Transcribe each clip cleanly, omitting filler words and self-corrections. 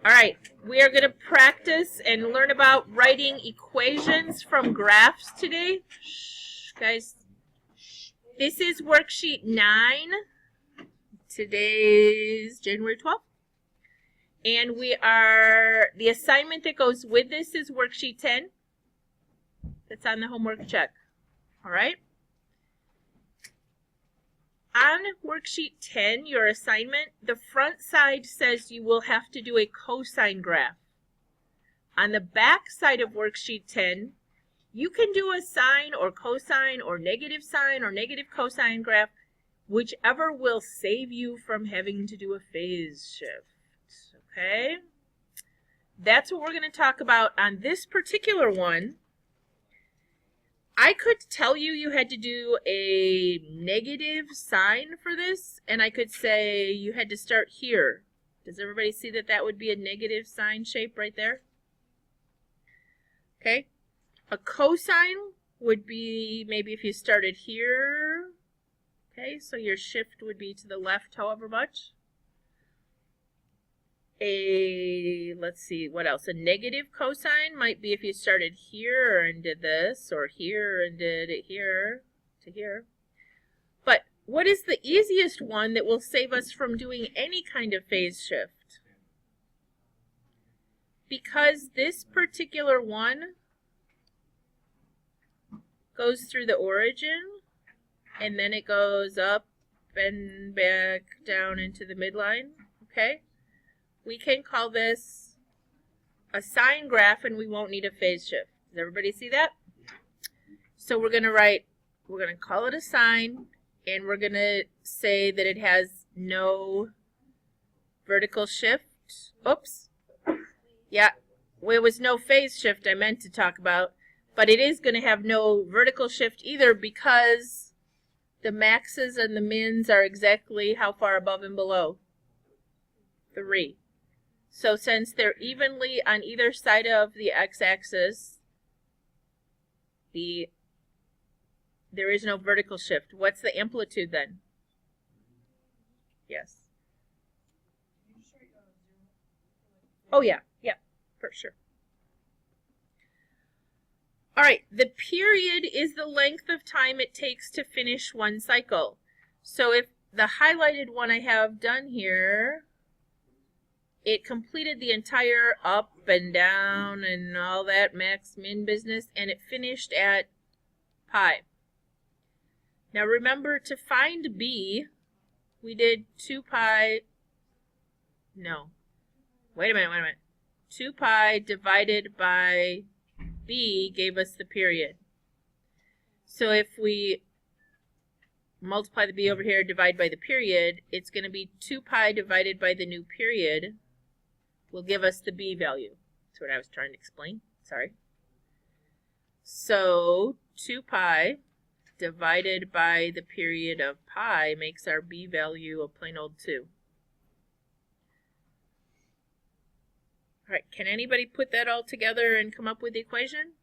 All right, we are going to practice and learn about writing equations from graphs today. Shh, guys, this is worksheet 9. Today's January 12th. And the assignment that goes with this is worksheet 10. That's on the homework check. All right? On worksheet 10, your assignment, the front side says you will have to do a cosine graph. On the back side of worksheet 10, you can do a sine or cosine or negative sine or negative cosine graph, whichever will save you from having to do a phase shift. Okay? That's what we're going to talk about on this particular one. I could tell you had to do a negative sign for this, and I could say you had to start here. Does everybody see that that would be a negative sign shape right there? Okay. A cosine would be maybe if you started here. Okay, so your shift would be to the left however much. Let's see, what else? A negative cosine might be if you started here and did this, or here and did it here to here. But what is the easiest one that will save us from doing any kind of phase shift? Because this particular one goes through the origin, and then it goes up and back down into the midline, okay? We can call this a sine graph, and we won't need a phase shift. Does everybody see that? So we're going to call it a sine, and we're going to say that it has no vertical shift. Oops. Yeah, well, it was no phase shift I meant to talk about, but it is going to have no vertical shift either because the maxes and the mins are exactly how far above and below? 3. So since they're evenly on either side of the x-axis, there is no vertical shift. What's the amplitude then? Yes. Oh yeah, for sure. All right, the period is the length of time it takes to finish one cycle. So if the highlighted one I have done here, it completed the entire up and down and all that max min business, and it finished at pi. Now remember, to find b, we did 2 pi, no, wait a minute. 2 pi divided by b gave us the period. So if we multiply the b over here, divide by the period, it's going to be 2 pi divided by the new period will give us the b value. That's what I was trying to explain. Sorry. So 2 pi divided by the period of pi makes our b value a plain old 2. All right, can anybody put that all together and come up with the equation?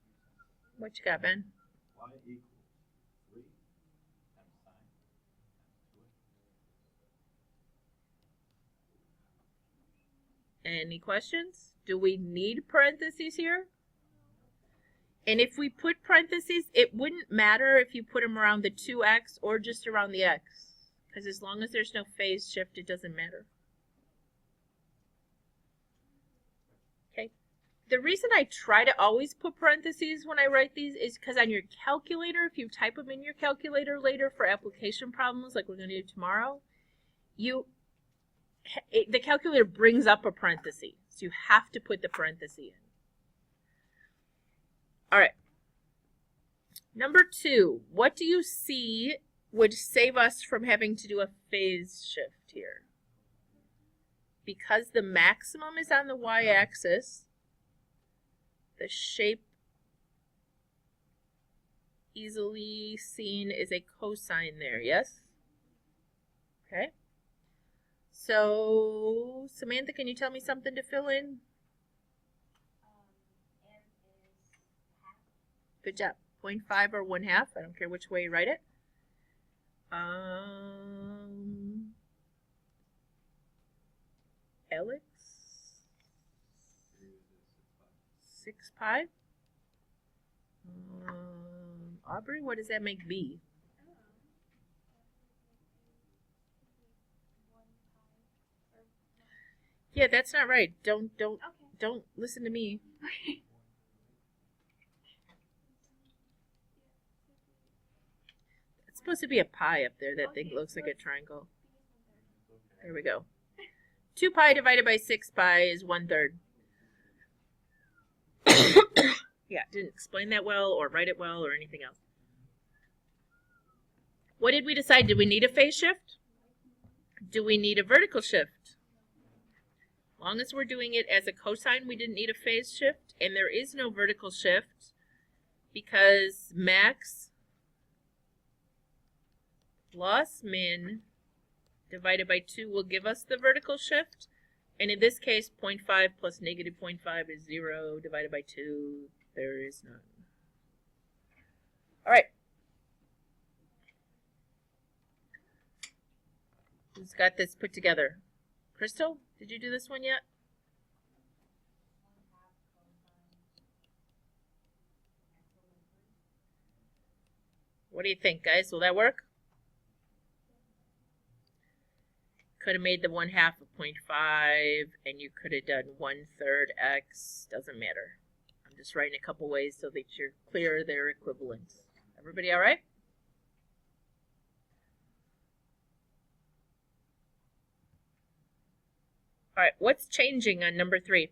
What you got, Ben? Y equals 3 times sine times 2. Any questions? Do we need parentheses here? And if we put parentheses, it wouldn't matter if you put them around the 2x or just around the x, because as long as there's no phase shift, it doesn't matter. Okay. The reason I try to always put parentheses when I write these is because on your calculator, if you type them in your calculator later for application problems like we're going to do tomorrow, the calculator brings up a parenthesis, so you have to put the parenthesis in. All right. Number 2, what do you see would save us from having to do a phase shift here? Because the maximum is on the y-axis, the shape easily seen is a cosine there, yes? Okay. So, Samantha, can you tell me something to fill in? Good job. 0.5 or 1/2. I don't care which way you write it. Alex? 6 pi. Aubrey, what does that make B? Yeah, that's not right. Don't listen to me. It's supposed to be a pi up there. That thing looks like a triangle. There we go. 2 pi divided by 6 pi is 1/3. Yeah, didn't explain that well or write it well or anything else. What did we decide? Did we need a phase shift? Do we need a vertical shift? As long as we're doing it as a cosine, we didn't need a phase shift, and there is no vertical shift because max plus min divided by 2 will give us the vertical shift, and in this case 0.5 plus negative 0.5 is 0 divided by 2. There is none. All right. Who's got this put together? Crystal, did you do this one yet? What do you think, guys? Will that work? Could have made the 1/2 of 0.5, and you could have done 1/3 x. Doesn't matter. I'm just writing a couple ways so that you're clear their equivalents. Everybody all right? All right, what's changing on number 3?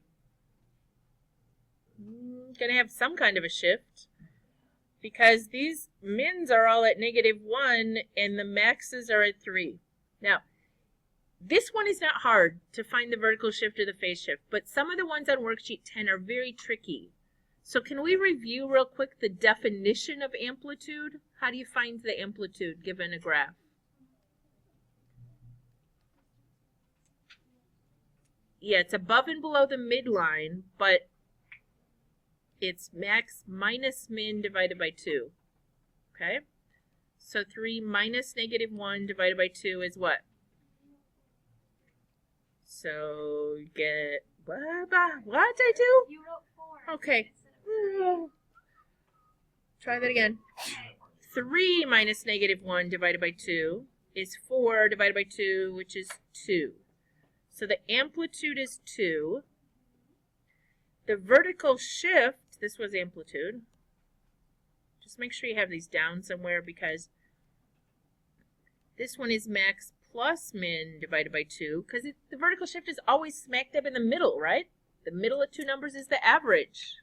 Going to have some kind of a shift because these mins are all at -1 and the maxes are at 3. Now, this one is not hard to find the vertical shift or the phase shift, but some of the ones on worksheet 10 are very tricky. So can we review real quick the definition of amplitude? How do you find the amplitude given a graph? Yeah, it's above and below the midline, but it's max minus min divided by 2. Okay? So 3 minus -1 divided by 2 is what? So you get, what I do? You wrote 4. Okay. Try that again. 3 minus -1 divided by 2 is 4 divided by 2, which is 2. So the amplitude is 2. The vertical shift, this was amplitude. Just make sure you have these down somewhere because this one is max plus min divided by 2 because the vertical shift is always smack dab in the middle, right? The middle of two numbers is the average.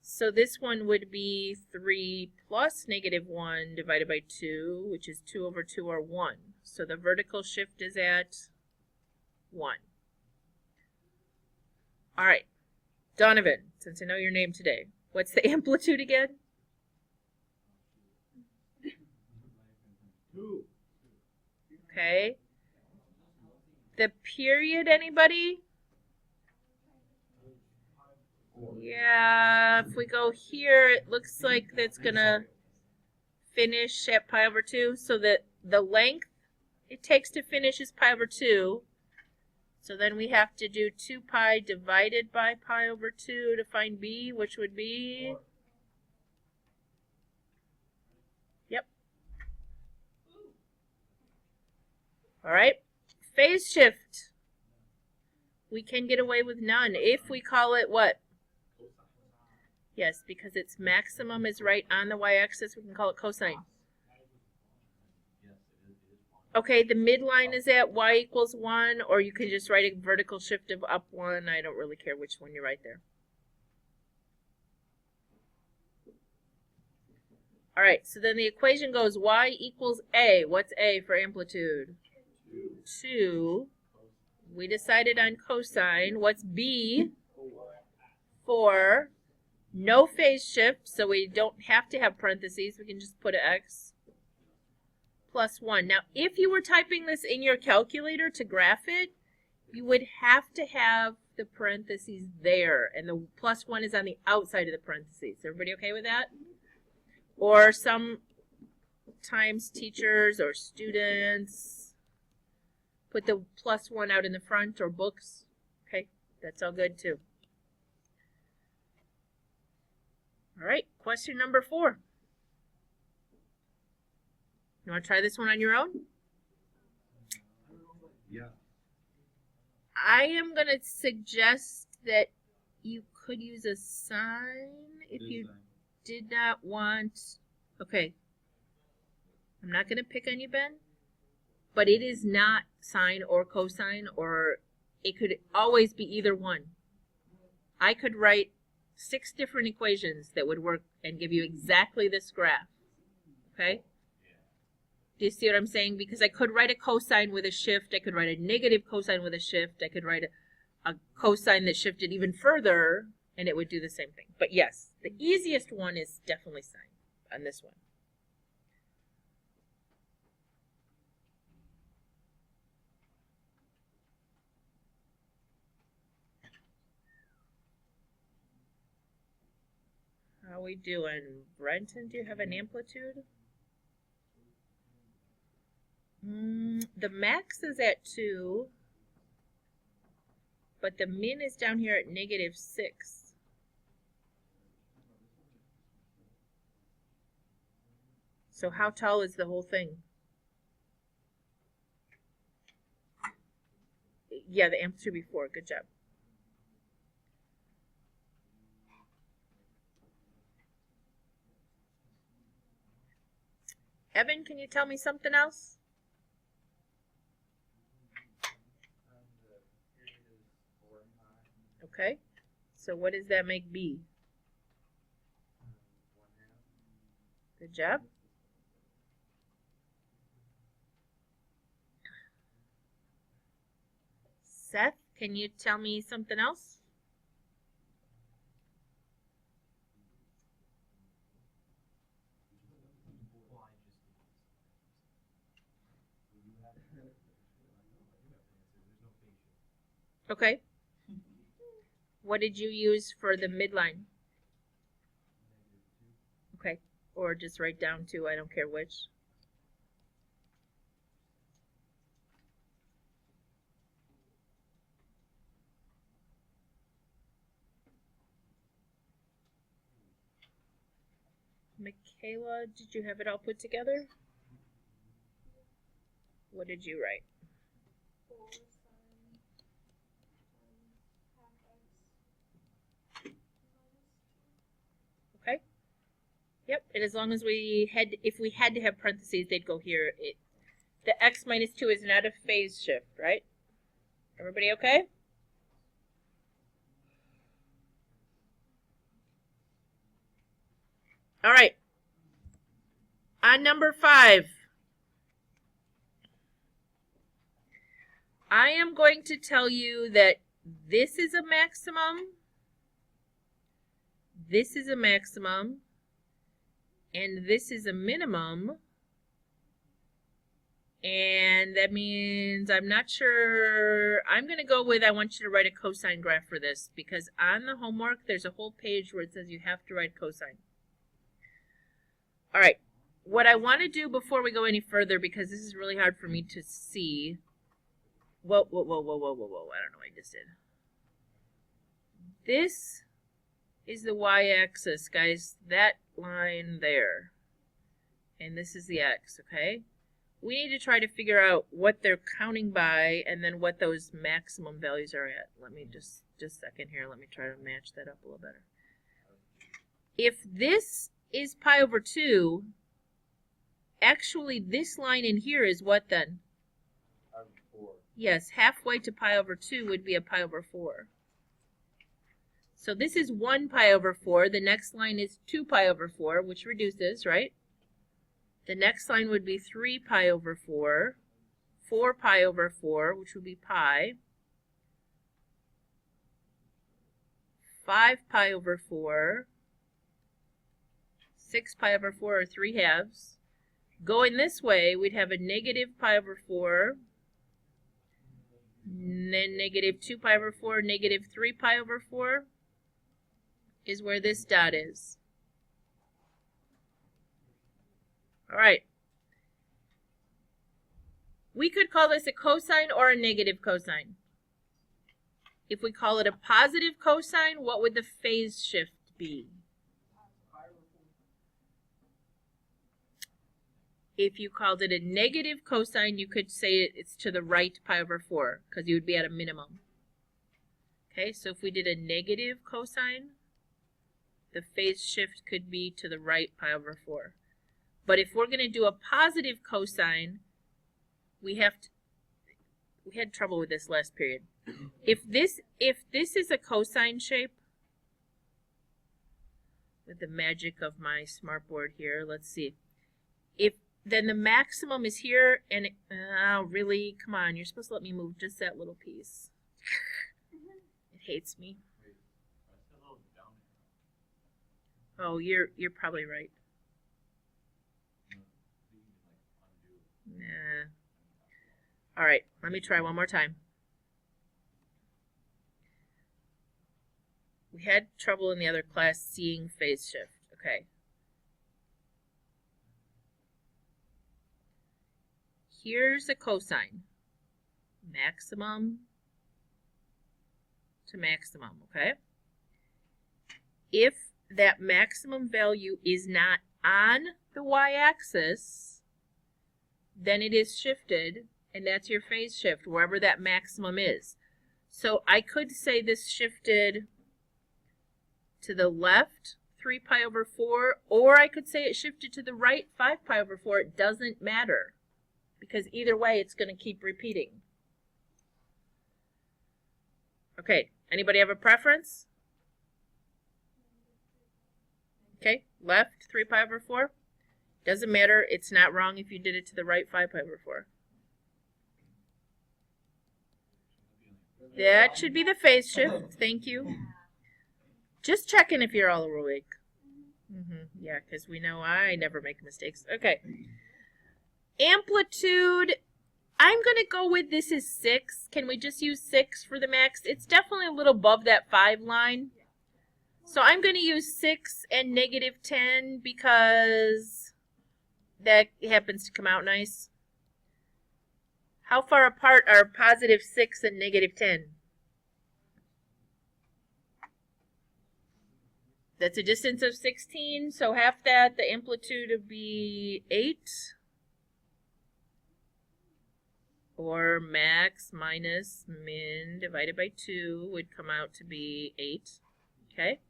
So this one would be 3 plus -1 divided by 2, which is 2 over 2 or 1. So the vertical shift is at 1. All right, Donovan, since I know your name today, what's the amplitude again? 2. Okay. The period, anybody? Yeah, if we go here, it looks like that's going to finish at pi over 2. So that the length it takes to finish is pi over 2. So then we have to do 2 pi divided by pi over 2 to find b, which would be... Yep. All right. Phase shift. We can get away with none if we call it what? Yes, because its maximum is right on the y-axis, we can call it cosine. Okay, the midline is at y equals 1, or you can just write a vertical shift of up 1. I don't really care which one you write there. All right, so then the equation goes y equals a. What's a for amplitude? 2. We decided on cosine. What's b? 4. No phase shift, so we don't have to have parentheses. We can just put an x. Plus 1. Now, if you were typing this in your calculator to graph it, you would have to have the parentheses there, and the plus 1 is on the outside of the parentheses. Everybody okay with that? Or sometimes teachers or students put the plus 1 out in the front, or books. Okay, that's all good too. All right, question number 4. You want to try this one on your own? Yeah. I am going to suggest that you could use a sign if you did not want... Okay. I'm not going to pick on you, Ben, but it is not sine or cosine, or it could always be either one. I could write 6 different equations that would work and give you exactly this graph. Okay? Do you see what I'm saying? Because I could write a cosine with a shift. I could write a negative cosine with a shift. I could write a cosine that shifted even further, and it would do the same thing. But yes, the easiest one is definitely sine on this one. How are we doing? Brenton, do you have an amplitude? The max is at 2, but the min is down here at -6. So how tall is the whole thing? Yeah, the amplitude before. Good job. Evan, can you tell me something else? Okay. So what does that make B? Good job. Seth, can you tell me something else? Okay. What did you use for the midline? Okay. Or just write down 2, I don't care which. Michaela, did you have it all put together? What did you write? 4 sine half x. Okay. Yep, and as long as we had, if we had to have parentheses, they'd go here. The x minus 2 is not a phase shift, right? Everybody okay? All right. On number 5, I am going to tell you that this is a maximum, this is a maximum, and this is a minimum. And that means I'm not sure. I'm going to go with I want you to write a cosine graph for this, because on the homework there's a whole page where it says you have to write cosine. All right. What I want to do before we go any further, because this is really hard for me to see. Whoa. I don't know what I just did. This is the y-axis, guys. That line there. And this is the x, okay? We need to try to figure out what they're counting by and then what those maximum values are at. Let me just a second here. Let me try to match that up a little better. If this is pi over 2, actually this line in here is what then? 4. Yes, halfway to pi over 2 would be a pi over 4. So this is 1 pi over 4. The next line is 2 pi over 4, which reduces, right? The next line would be 3 pi over 4, 4 pi over 4, which would be pi, 5 pi over 4, 6 pi over 4, or 3 halves. Going this way, we'd have a negative pi over 4, and then negative 2 pi over 4, negative 3 pi over 4 is where this dot is. All right. We could call this a cosine or a negative cosine. If we call it a positive cosine, what would the phase shift be? If you called it a negative cosine, you could say it's to the right pi over 4, because you would be at a minimum. Okay, so if we did a negative cosine, the phase shift could be to the right pi over 4. But if we're going to do a positive cosine, we had trouble with this last period. If this is a cosine shape, with the magic of my smartboard here, let's see. Then the maximum is here, and really, come on, you're supposed to let me move just that little piece. It hates me. Wait, that's a little down here. Oh, you're probably right. Nah. All right, let me try one more time. We had trouble in the other class seeing phase shift. Okay. Here's a cosine. Maximum to maximum, okay? If that maximum value is not on the y-axis, then it is shifted, and that's your phase shift, wherever that maximum is. So I could say this shifted to the left 3 pi over 4, or I could say it shifted to the right 5 pi over 4. It doesn't matter, because either way it's going to keep repeating. Okay, anybody have a preference? Okay, left 3 pi over 4. Doesn't matter, it's not wrong if you did it to the right 5 pi over 4. That should be the phase shift, thank you. Just checking if you're all awake. Yeah, because we know I never make mistakes. Okay. Amplitude, I'm going to go with this is 6. Can we just use 6 for the max? It's definitely a little above that 5 line. So I'm going to use 6 and negative 10 because that happens to come out nice. How far apart are positive 6 and negative 10? That's a distance of 16, so half that, the amplitude would be 8. Or max minus min divided by 2 would come out to be 8. Okay.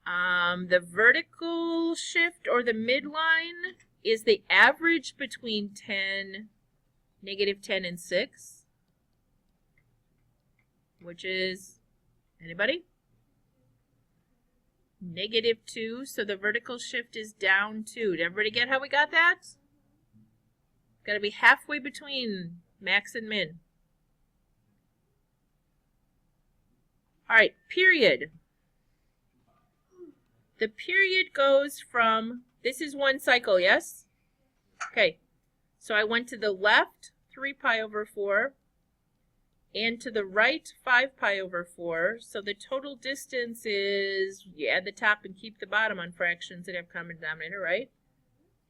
The vertical shift or the midline is the average between negative 10 and 6, which is, anybody? Negative 2, so the vertical shift is down 2. Did everybody get how we got that? Got to be halfway between max and min. All right, period. The period goes from, this is one cycle, yes? Okay, so I went to the left, 3 pi over 4, and to the right, 5 pi over 4. So the total distance is, you add the top and keep the bottom on fractions that have common denominator, right?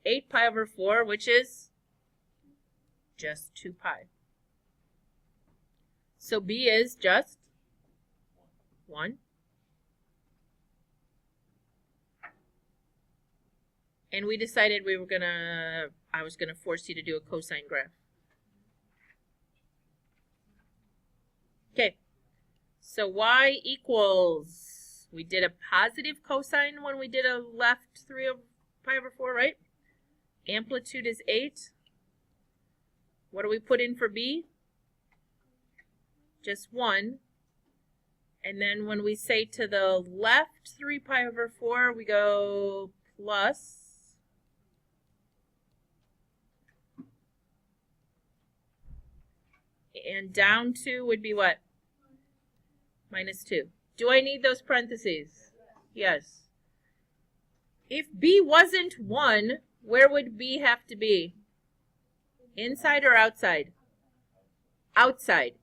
8 pi over 4, which is just 2 pi. So B is just 1. And we decided I was gonna force you to do a cosine graph. Okay, so y equals, we did a positive cosine when we did a left 3 pi over 4, right? Amplitude is 8. What do we put in for B? Just 1. And then when we say to the left 3 pi over 4, we go plus. And down 2 would be what? Minus 2. Do I need those parentheses? Yes. If B wasn't 1, where would B have to be? Inside or outside? Outside.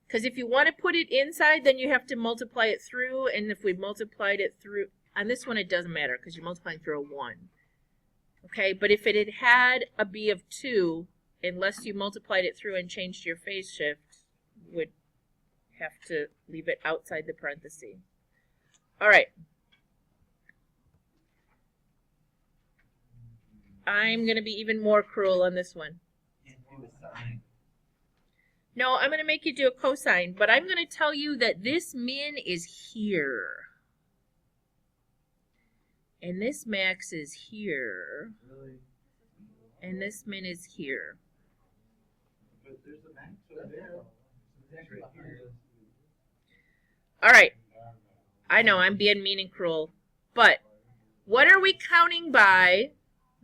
Because if you want to put it inside, then you have to multiply it through. And if we multiplied it through, on this one it doesn't matter because you're multiplying through a 1. Okay, but if it had had a B of 2, unless you multiplied it through and changed your phase shift, would have to leave it outside the parenthesis. All right. I'm going to be even more cruel on this one. Can't do a sign. No, I'm going to make you do a cosine, but I'm going to tell you that this min is here. And this max is here. Really? And this min is here. But there's a max over there. It's right here. All right. I know I'm being mean and cruel. But what are we counting by?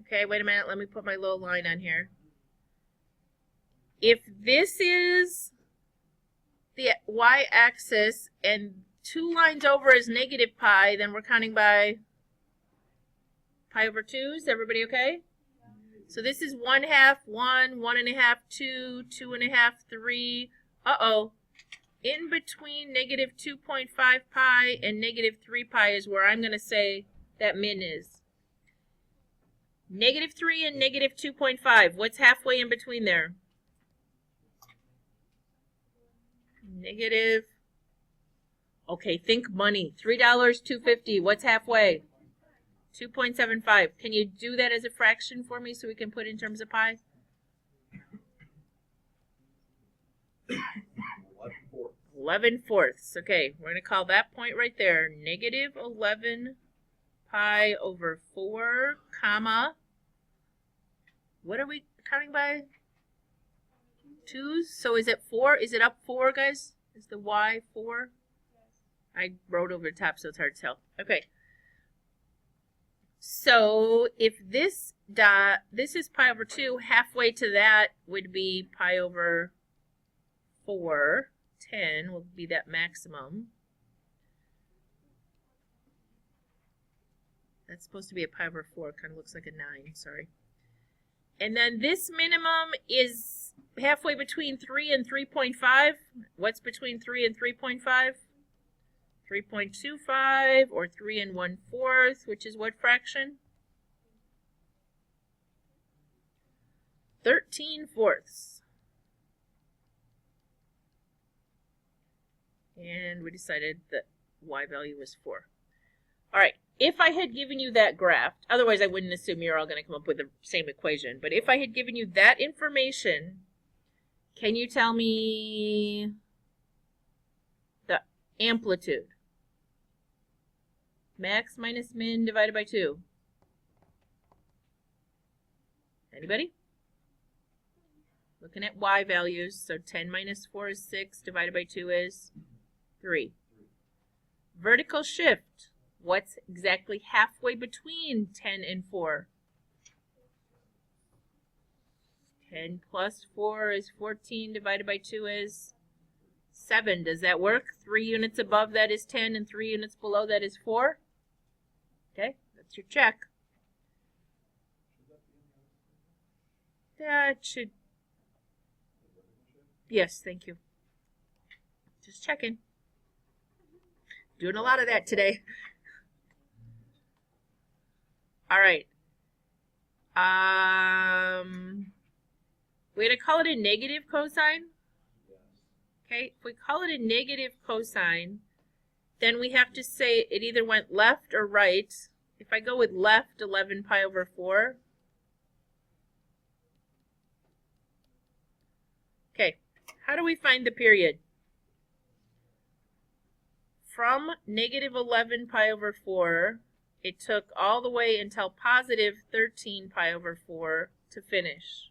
Okay, wait a minute. Let me put my little line on here. If this is the y-axis and 2 lines over is negative pi, then we're counting by pi over 2. Is everybody okay? So this is 1/2, 1, 1.5, 2, 2.5, 3. Uh-oh. In between negative 2.5 pi and negative 3 pi is where I'm going to say that min is. Negative 3 and negative 2.5. What's halfway in between there? Negative. Okay, think money. $3, $2.50. What's halfway? 2.75. Can you do that as a fraction for me so we can put in terms of pi? 11/4. Okay, we're going to call that point right there negative 11 pi over 4, comma. What are we counting by? 2's? So is it 4? Is it up 4, guys? Is the y 4? I wrote over the top, so it's hard to tell. Okay. So if this is pi over 2, halfway to that would be pi over 4. 10 will be that maximum. That's supposed to be a pi over 4. Kind of looks like a 9, sorry. And then this minimum is halfway between 3 and 3.5. What's between 3 and 3.5? 3.25 or 3 and 1/4, which is what fraction? 13/4. And we decided that y value was 4. All right, if I had given you that graph, otherwise I wouldn't assume you're all going to come up with the same equation, but if I had given you that information, can you tell me the amplitude? Max minus min divided by 2. Anybody? Looking at y values, so 10 minus 4 is 6, divided by 2 is 3. Vertical shift. What's exactly halfway between 10 and 4? 10 plus 4 is 14, divided by 2 is 7. Does that work? 3 units above that is 10, and 3 units below that is 4. Okay, that's your check. That should... Yes, thank you. Just checking. Doing a lot of that today. All right. We're going to call it a negative cosine. Okay, if we call it a negative cosine, then we have to say it either went left or right. If I go with left, 11 pi over 4. Okay, how do we find the period? From negative 11 pi over 4, it took all the way until positive 13 pi over 4 to finish.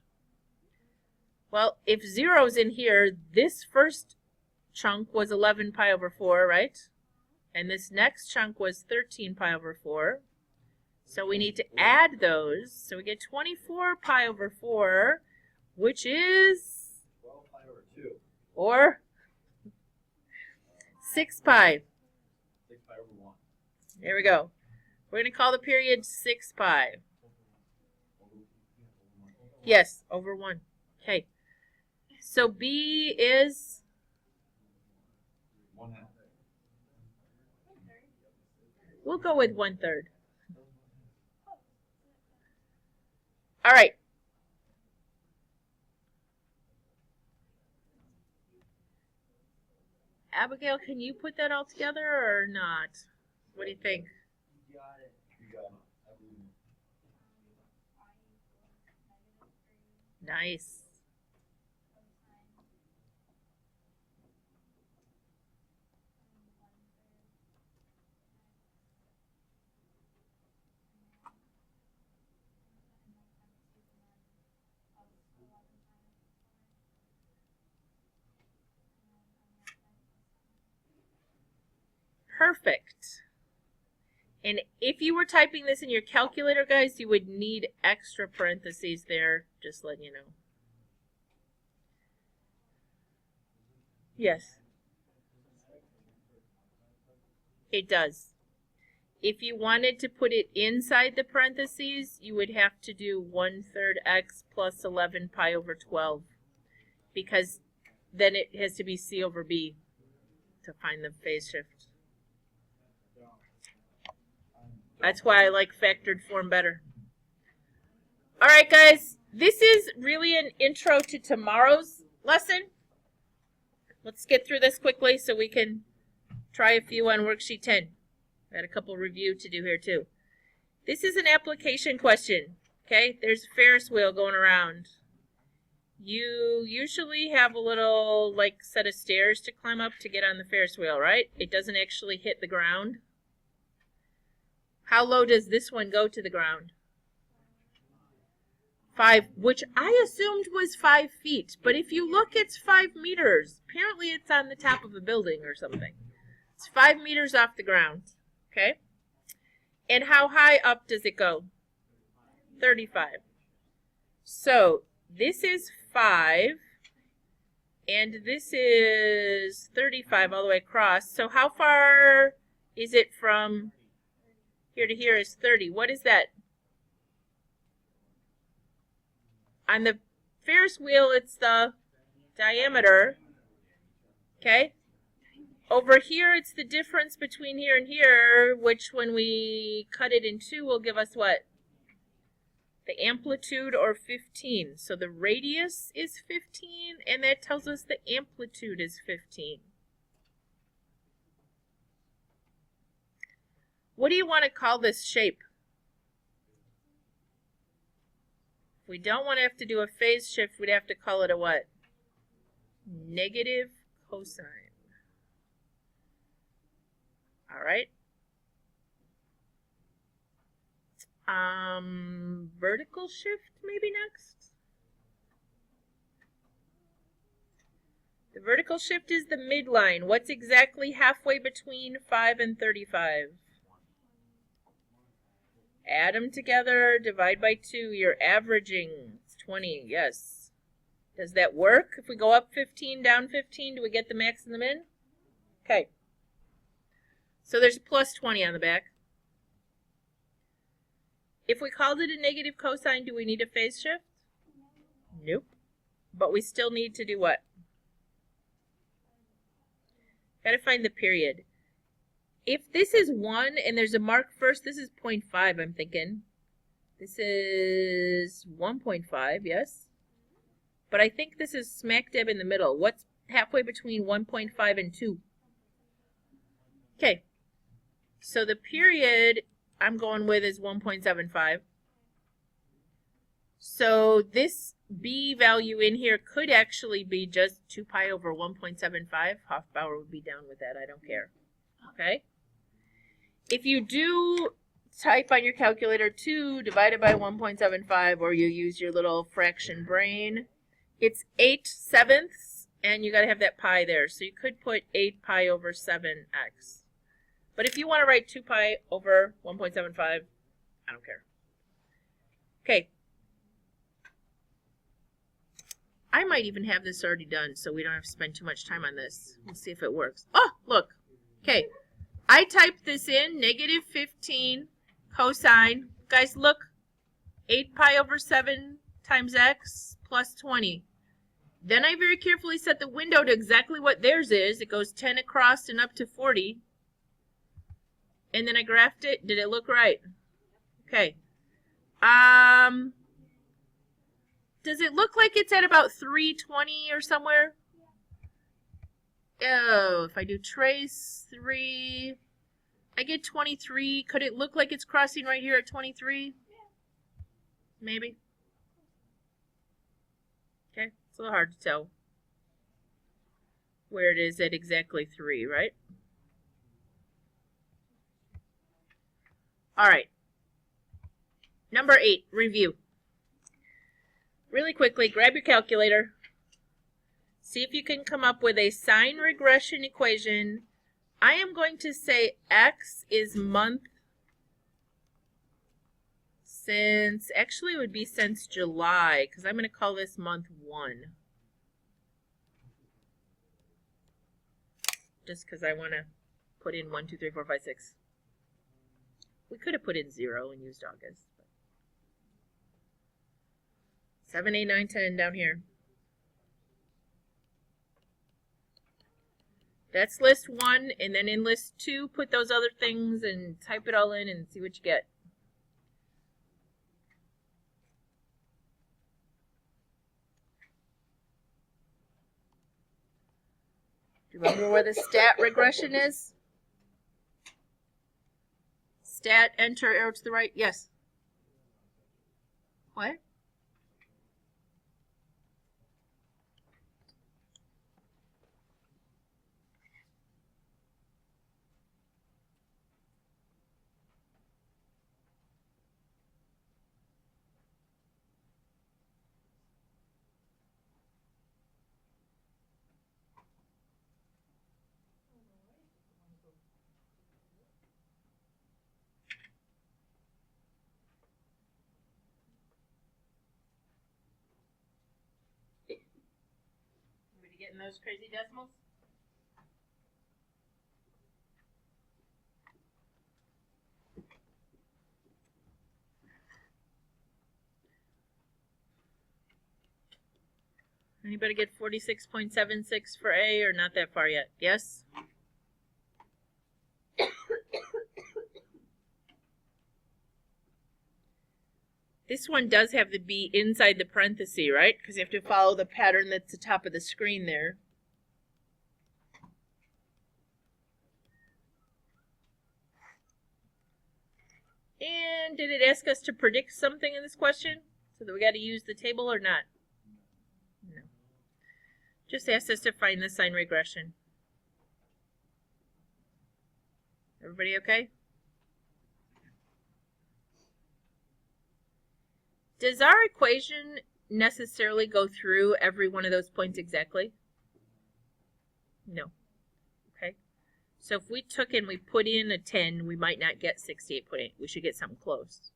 Well, if 0's in here, this first chunk was 11 pi over 4, right? And this next chunk was 13 pi over 4. So we need to add those. So we get 24 pi over 4, which is... 12 pi over 2. Or 6 pi. 6 pi over 1. There we go. We're going to call the period 6 pi. Yes, over 1. Okay. So B is 1/2. We'll go with 1/3. All right. Abigail, can you put that all together or not? What do you think? You got it. You got it. I believe Nice. Perfect. And if you were typing this in your calculator, guys, you would need extra parentheses there, just letting you know. Yes. It does. If you wanted to put it inside the parentheses, you would have to do 1/3 x plus 11 pi over 12. Because then it has to be c over b to find the phase shift. That's why I like factored form better. All right, guys, this is really an intro to tomorrow's lesson. Let's get through this quickly so we can try a few on worksheet 10. I had a couple review to do here too. This is an application question, okay? There's a Ferris wheel going around. You usually have a little set of stairs to climb up to get on the Ferris wheel, right? It doesn't actually hit the ground. How low does this one go to the ground? 5, which I assumed was 5 feet. But if you look, it's 5 meters. Apparently it's on the top of a building or something. It's 5 meters off the ground. Okay? And how high up does it go? 35. So this is 5. And this is 35 all the way across. So how far is it from here to here is 30. What is that? On the Ferris wheel, it's the diameter. Okay? Over here, it's the difference between here and here, which when we cut it in two will give us what? The amplitude, or 15. So the radius is 15, and that tells us the amplitude is 15. What do you want to call this shape? If we don't want to have to do a phase shift, we'd have to call it a what? Negative cosine. All right. Vertical shift maybe next. The vertical shift is the midline. What's exactly halfway between 5 and 35? Add them together, divide by 2. You're averaging. It's 20, yes. Does that work? If we go up 15, down 15, do we get the max and the min? Okay. So there's a plus 20 on the back. If we called it a negative cosine, do we need a phase shift? Nope. But we still need to do what? Got to find the period. If this is 1 and there's a mark first, this is 0.5, I'm thinking. This is 1.5, yes? But I think this is smack dab in the middle. What's halfway between 1.5 and 2? Okay. So the period I'm going with is 1.75. So this b value in here could actually be just 2 pi over 1.75. Hofbauer would be down with that. I don't care. Okay? If you do type on your calculator 2 divided by 1.75, or you use your little fraction brain, it's 8/7, and you got to have that pi there. So you could put 8 pi over 7x. But if you want to write 2 pi over 1.75, I don't care. Okay. I might even have this already done, so we don't have to spend too much time on this. We'll see if it works. Oh, look. Okay. I typed this in, negative 15 cosine. Guys, look. 8 pi over 7 times x plus 20. Then I very carefully set the window to exactly what theirs is. It goes 10 across and up to 40. And then I graphed it. Did it look right? Okay. Does it look like it's at about 320 or somewhere? Oh, if I do trace 3, I get 23. Could it look like it's crossing right here at 23? Maybe. It's a little hard to tell where it is at exactly 3, right? All right. Number 8, review. Really quickly, grab your calculator. See if you can come up with a sine regression equation. I am going to say X is month since, actually it would be since July, because I'm going to call this month 1. Just because I want to put in 1, 2, 3, 4, 5, 6. We could have put in 0 and used August. 7, 8, 9, 10 down here. That's list 1, and then in list 2, put those other things and type it all in and see what you get. Do you remember where the stat regression is? Stat, enter, arrow to the right. Yes. What? Everybody getting those crazy decimals? Anybody get 46.76 for A or not that far yet? Yes? This one does have the B inside the parenthesis, right? Because you have to follow the pattern that's the top of the screen there. And did it ask us to predict something in this question? So that we got to use the table or not? No. Just asked us to find the sine regression. Everybody okay? Does our equation necessarily go through every one of those points exactly? No. Okay. So if we took and we put in a 10, we might not get 68.8. We should get something close.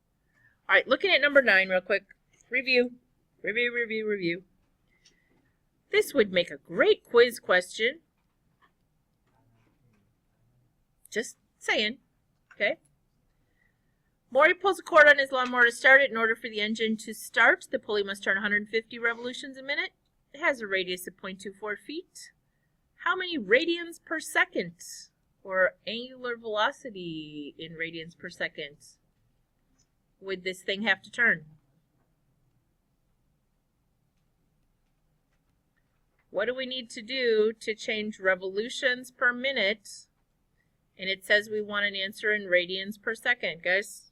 All right, looking at number 9 real quick. Review. Review, review, review. This would make a great quiz question. Just saying. Okay. Maury pulls a cord on his lawnmower to start it. In order for the engine to start, the pulley must turn 150 revolutions a minute. It has a radius of 0.24 feet. How many radians per second, or angular velocity in radians per second, would this thing have to turn? What do we need to do to change revolutions per minute? And it says we want an answer in radians per second, guys.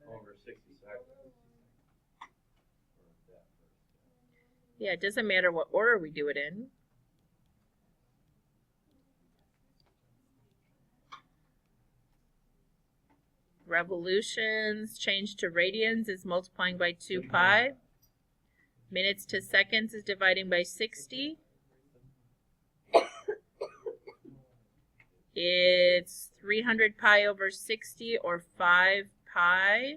Over 60 seconds. Yeah, it doesn't matter what order we do it in. Revolutions changed to radians is multiplying by 2 pi. Minutes to seconds is dividing by 60. It's 300 pi over 60, or 5 pi,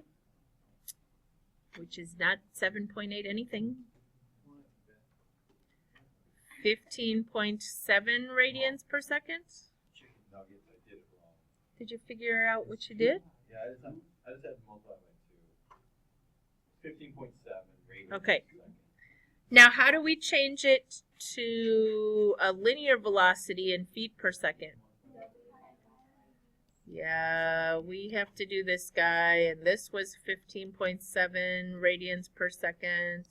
which is not 7.8 anything. 15.7 radians per second. Chicken nuggets, I did it wrong. Did you figure out what you did? Yeah, I just had to multiply by 2. 15.7 radians. Okay. per second. Now, how do we change it to a linear velocity in feet per second? Yeah, we have to do this guy, and this was 15.7 radians per second.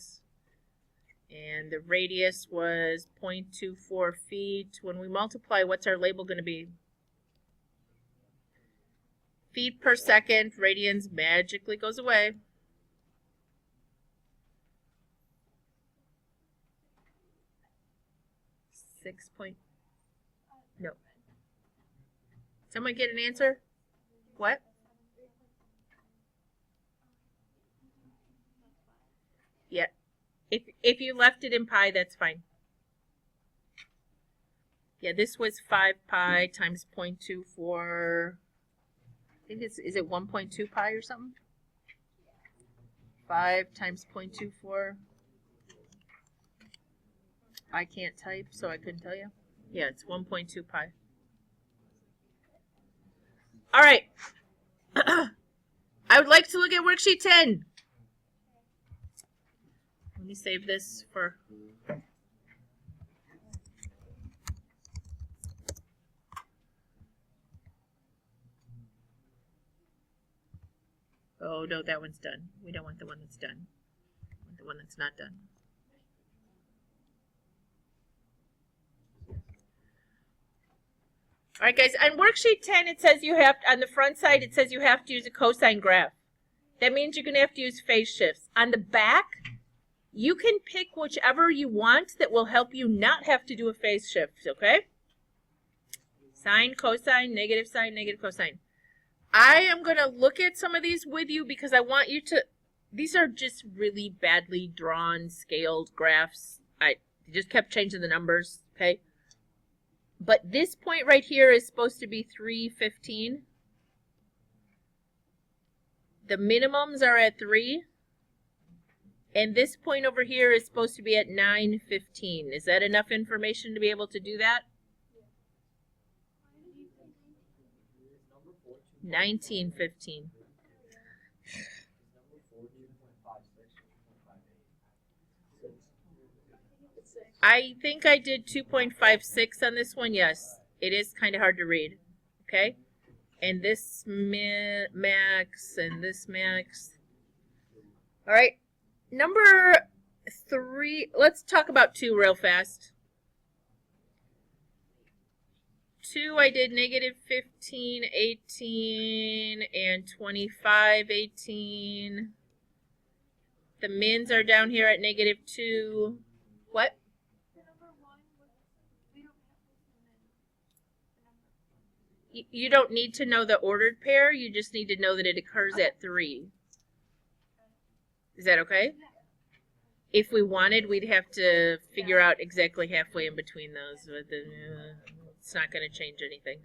And the radius was 0.24 feet. When we multiply, what's our label going to be? Feet per second, radians magically goes away. No. Someone get an answer? What? Yeah. If you left it in pi, that's fine. Yeah, this was 5 pi times 0.24. I think is it 1.2 pi or something? 5 times 0.24. I can't type, so I couldn't tell you. Yeah, it's 1.2 pi. All right. I would like to look at worksheet 10. Let me save this for... Oh, no, that one's done. We don't want the one that's done. We want the one that's not done. All right, guys, on worksheet 10, it says you have, on the front side, it says you have to use a cosine graph. That means you're going to have to use phase shifts. On the back, you can pick whichever you want that will help you not have to do a phase shift, okay? Sine, cosine, negative sine, negative cosine. I am going to look at some of these with you because I want you to, these are just really badly drawn, scaled graphs. I just kept changing the numbers, okay? But this point right here is supposed to be 315. The minimums are at 3. And this point over here is supposed to be at 915. Is that enough information to be able to do that? 1915. I think I did 2.56 on this one. Yes, it is kind of hard to read. Okay, and this max and this max. All right, number 3. Let's talk about 2 real fast. 2, I did negative 15, 18, and 25, 18. The mins are down here at negative 2. What? You don't need to know the ordered pair. You just need to know that it occurs at 3. Is that okay? If we wanted, we'd have to figure out exactly halfway in between those. But it's not going to change anything.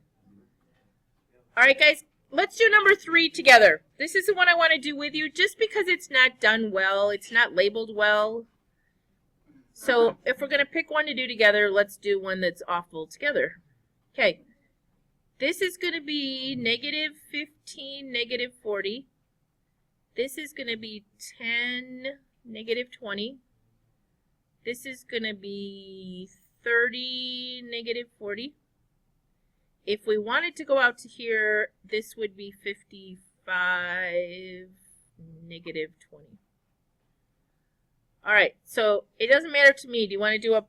All right, guys. Let's do number 3 together. This is the one I want to do with you just because it's not done well. It's not labeled well. So if we're going to pick one to do together, let's do one that's awful together. Okay. This is going to be negative 15, negative 40. This is going to be 10, negative 20. This is going to be 30, negative 40. If we wanted to go out to here, this would be 55, negative 20. All right, so it doesn't matter to me. Do you want to do a,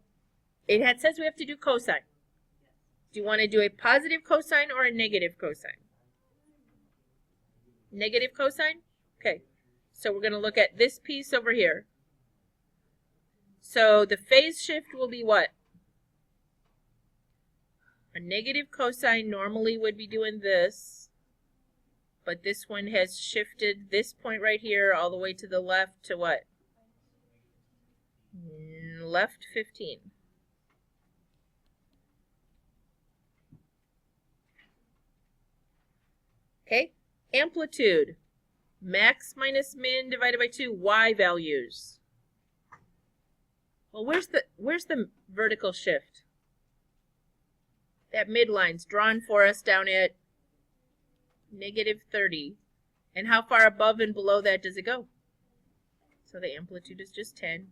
it says we have to do cosine. Do you want to do a positive cosine or a negative cosine? Negative cosine? Okay, so we're going to look at this piece over here. So the phase shift will be what? A negative cosine normally would be doing this, but this one has shifted this point right here all the way to the left to what? Left 15. Okay, amplitude, max minus min divided by 2, y values. Well, where's the vertical shift? That midline's drawn for us down at negative 30. And how far above and below that does it go? So the amplitude is just 10.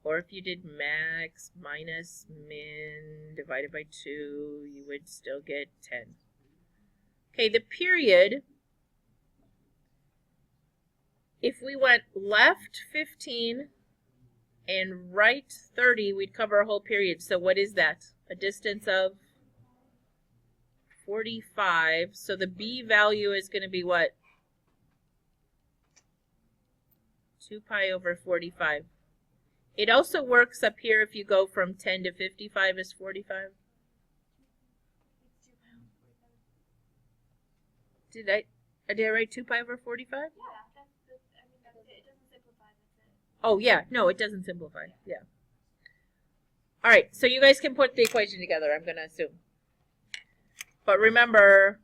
Or if you did max minus min divided by 2, you would still get 10. Okay, the period, if we went left 15 and right 30, we'd cover a whole period. So what is that? A distance of 45. So the b value is going to be what? 2 pi over 45. It also works up here if you go from 10 to 55 is 45. Did I write 2 pi over 45? Yeah, that's it. It doesn't simplify, that's it. Oh, yeah. No, it doesn't simplify. Yeah. All right. So you guys can put the equation together, I'm going to assume. But remember,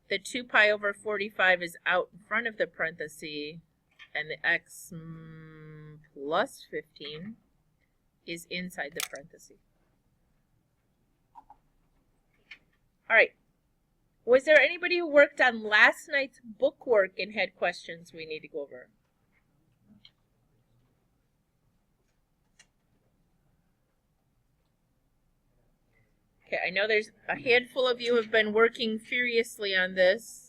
the 2 pi over 45 is out in front of the parenthesis, and the x plus 15 is inside the parenthesis. All right. Was there anybody who worked on last night's bookwork and had questions we need to go over? Okay, I know there's a handful of you have been working furiously on this.